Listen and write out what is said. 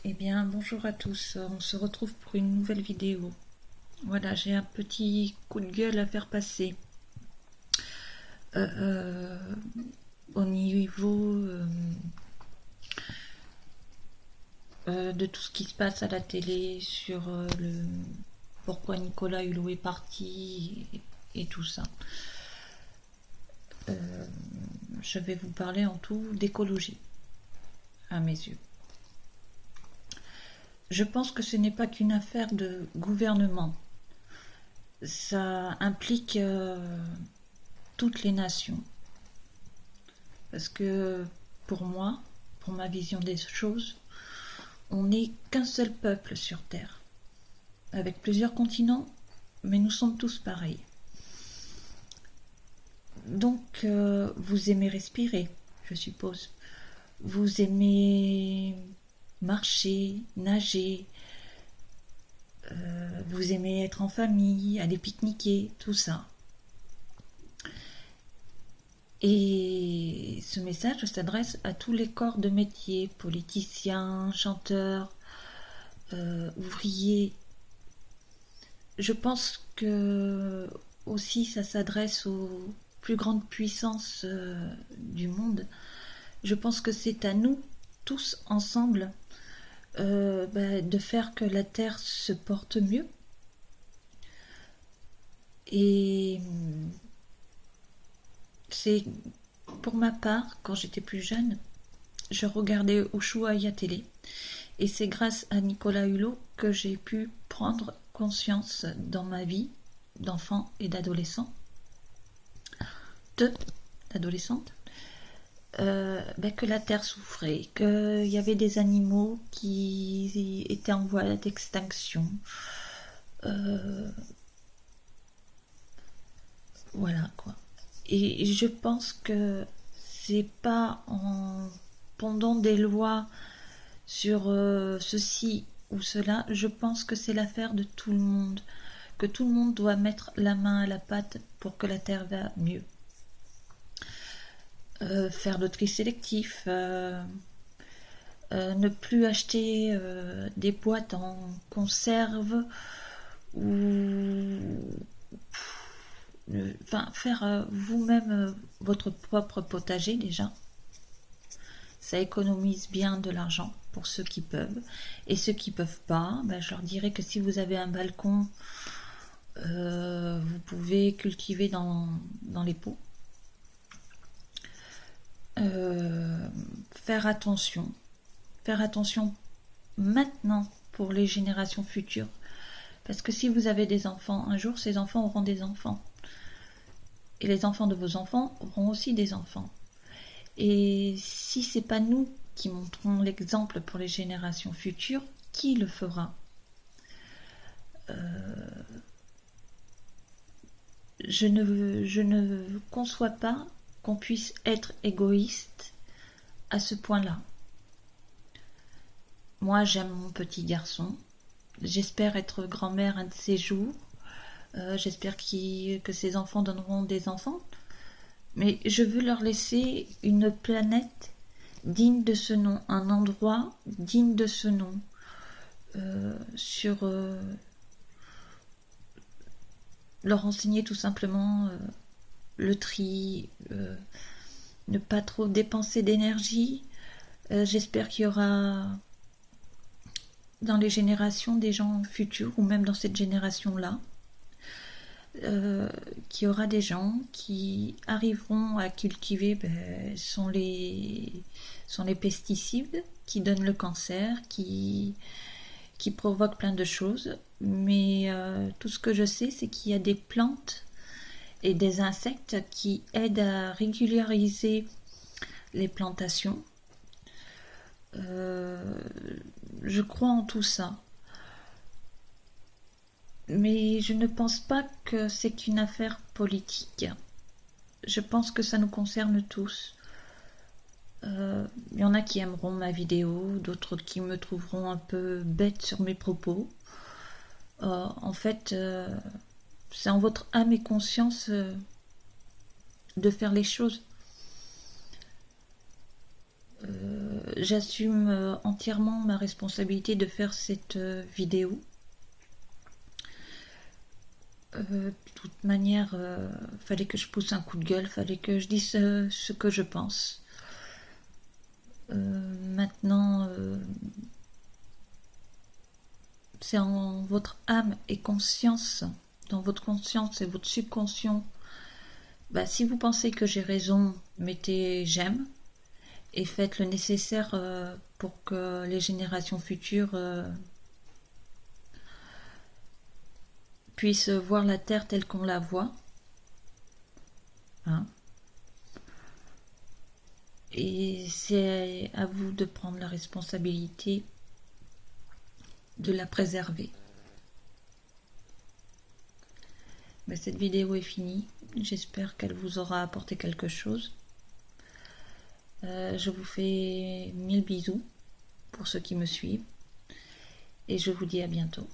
Eh bien, bonjour à tous, on se retrouve pour une nouvelle vidéo. Voilà, j'ai un petit coup de gueule à faire passer. Euh, euh, Au niveau de tout ce qui se passe à la télé sur le pourquoi Nicolas Hulot est parti et tout ça. Euh, je vais vous parler en tout d'écologie, à mes yeux. Je pense que ce n'est pas qu'une affaire de gouvernement. Ça implique toutes les nations. Parce que pour moi, pour ma vision des choses, on n'est qu'un seul peuple sur Terre, avec plusieurs continents, mais nous sommes tous pareils. Donc, vous aimez respirer, je suppose. Vous aimez marcher, nager, vous aimez être en famille, aller pique-niquer, tout ça. Et ce message s'adresse à tous les corps de métier, politiciens, chanteurs, ouvriers. Je pense que aussi ça s'adresse aux plus grandes puissances du monde. Je pense que c'est à nous, tous ensemble, de faire que la Terre se porte mieux. Et c'est pour ma part, quand j'étais plus jeune, je regardais Ushuaïa télé. Et c'est grâce à Nicolas Hulot que j'ai pu prendre conscience dans ma vie d'enfant et d'adolescent, d'adolescente, que la Terre souffrait, qu'il y avait des animaux qui étaient en voie d'extinction. Euh, voilà quoi. Et je pense que c'est pas en pondant des lois sur ceci ou cela, je pense que c'est l'affaire de tout le monde, que tout le monde doit mettre la main à la pâte pour que la Terre va mieux. Faire le tri sélectif, ne plus acheter des boîtes en conserve ou enfin faire vous-même votre propre potager déjà. Ça économise bien de l'argent pour ceux qui peuvent. Et ceux qui peuvent pas, je leur dirais que si vous avez un balcon, vous pouvez cultiver dans les pots. Euh, faire attention. Faire attention maintenant pour les générations futures. Parce que si vous avez des enfants, un jour ces enfants auront des enfants. Et les enfants de vos enfants auront aussi des enfants. Et si c'est pas nous qui montrons l'exemple pour les générations futures, qui le fera? Je ne conçois pas qu'on puisse être égoïste à ce point-là. Moi, j'aime mon petit garçon. J'espère être grand-mère un de ces jours. J'espère que ses enfants donneront des enfants. Mais je veux leur laisser une planète digne de ce nom, un endroit digne de ce nom, sur leur enseigner tout simplement le tri, ne pas trop dépenser d'énergie. J'espère qu'il y aura dans les générations des gens futurs, ou même dans cette génération-là, qu'il y aura des gens qui arriveront à cultiver sans les pesticides qui donnent le cancer, qui provoquent plein de choses. Mais tout ce que je sais, c'est qu'il y a des plantes et des insectes qui aident à régulariser les plantations. Je crois en tout ça. Mais je ne pense pas que c'est une affaire politique. Je pense que ça nous concerne tous. Il y en a qui aimeront ma vidéo, d'autres qui me trouveront un peu bête sur mes propos. En fait, c'est en votre âme et conscience de faire les choses. j'assume entièrement ma responsabilité de faire cette vidéo. De toute manière, fallait que je pousse un coup de gueule, fallait que je dise ce que je pense. Maintenant, c'est en votre âme et conscience, dans votre conscience et votre subconscient. Bah, si vous pensez que j'ai raison, mettez j'aime et faites le nécessaire pour que les générations futures puissent voir la Terre telle qu'on la voit. Hein. Et c'est à vous de prendre la responsabilité de la préserver. Mais cette vidéo est finie. J'espère qu'elle vous aura apporté quelque chose. Je vous fais 1000 bisous pour ceux qui me suivent. Et je vous dis à bientôt.